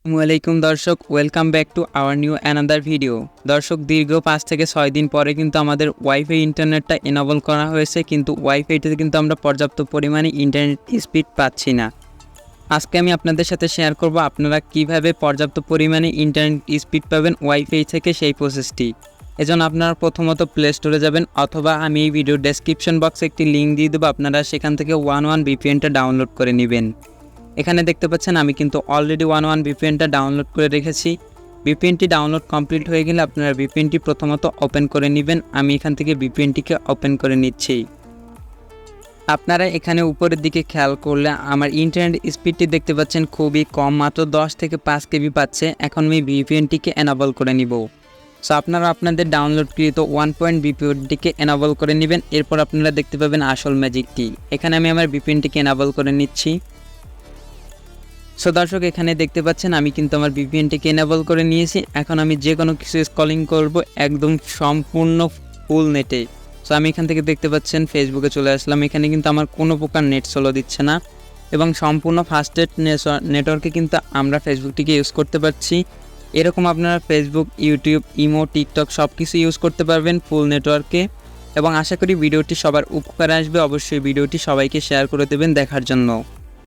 আসসালামাইকুম দর্শক, welcome back to our new another video. দর্শক, দীর্ঘ 5 থেকে 6 দিন পরে কিন্তু আমাদের ওয়াইফাই ইন্টারনেটটা এনেবল করা হয়েছে, কিন্তু ওয়াইফাইটাতে কিন্তু আমরা পর্যাপ্ত পরিমাণে ইন্টারনেট স্পিড পাচ্ছি না। আজকে আমি আপনাদের সাথে শেয়ার করব আপনারা কিভাবে পর্যাপ্ত পরিমাণে ইন্টারনেট স্পিড পাবেন ওয়াইফাই থেকে, সেই প্রসেসটি। এজন্য আপনারা প্রথমত প্লে স্টোরে যাবেন, অথবা আমি এই ভিডিও ডেসক্রিপশন বক্সে একটি লিঙ্ক দিয়ে দেবো, আপনারা সেখান থেকে 11 VPNটা ডাউনলোড করে নেবেন। এখানে দেখতে পাচ্ছেন আমি কিন্তু অলরেডি 11 VPNটা ডাউনলোড করে রেখেছি। VPNটি ডাউনলোড কমপ্লিট হয়ে গেলে আপনারা VPNটি প্রথমত ওপেন করে নেবেন। আমি এখান থেকে VPNটিকে ওপেন করে নিচ্ছি। আপনারা এখানে উপরের দিকে খেয়াল করলে আমার ইন্টারনেট স্পিডটি দেখতে পাচ্ছেন খুবই কম, মাত্র 10 থেকে 5 KB পাচ্ছে। এখন আমি VPNটিকে এনাবল করে নিব। সো আপনারা আপনাদের ডাউনলোডকৃত 1 VPNটিকে এনাবল করে নেবেন। এরপর আপনারা দেখতে পাবেন আসল ম্যাজিকটি। এখানে আমি আমার VPNটিকে এনাবল করে নিচ্ছি। সো দর্শক, এখানে দেখতে পাচ্ছেন আমি কিন্তু আমার VPNটিকে এনেবল করে নিয়েছি। এখন আমি যে কোনো কিছু স্ক্রলিং করব একদম সম্পূর্ণ ফুল নেটে। সো আমি এখান থেকে দেখতে পাচ্ছেন ফেসবুকে চলে আসলাম। এখানে কিন্তু আমার কোনো প্রকার নেট স্লো দিচ্ছে না, এবং সম্পূর্ণ ফাস্টেড নেটওয়ার্কে কিন্তু আমরা ফেসবুকটিকে ইউজ করতে পারছি। এরকম আপনারা ফেসবুক, ইউটিউব, ইমো, টিকটক সব কিছু ইউজ করতে পারবেন ফুল নেটওয়ার্কে। এবং আশা করি ভিডিওটি সবার উপকারে আসবে। অবশ্যই ভিডিওটি সবাইকে শেয়ার করে দেবেন দেখার জন্য।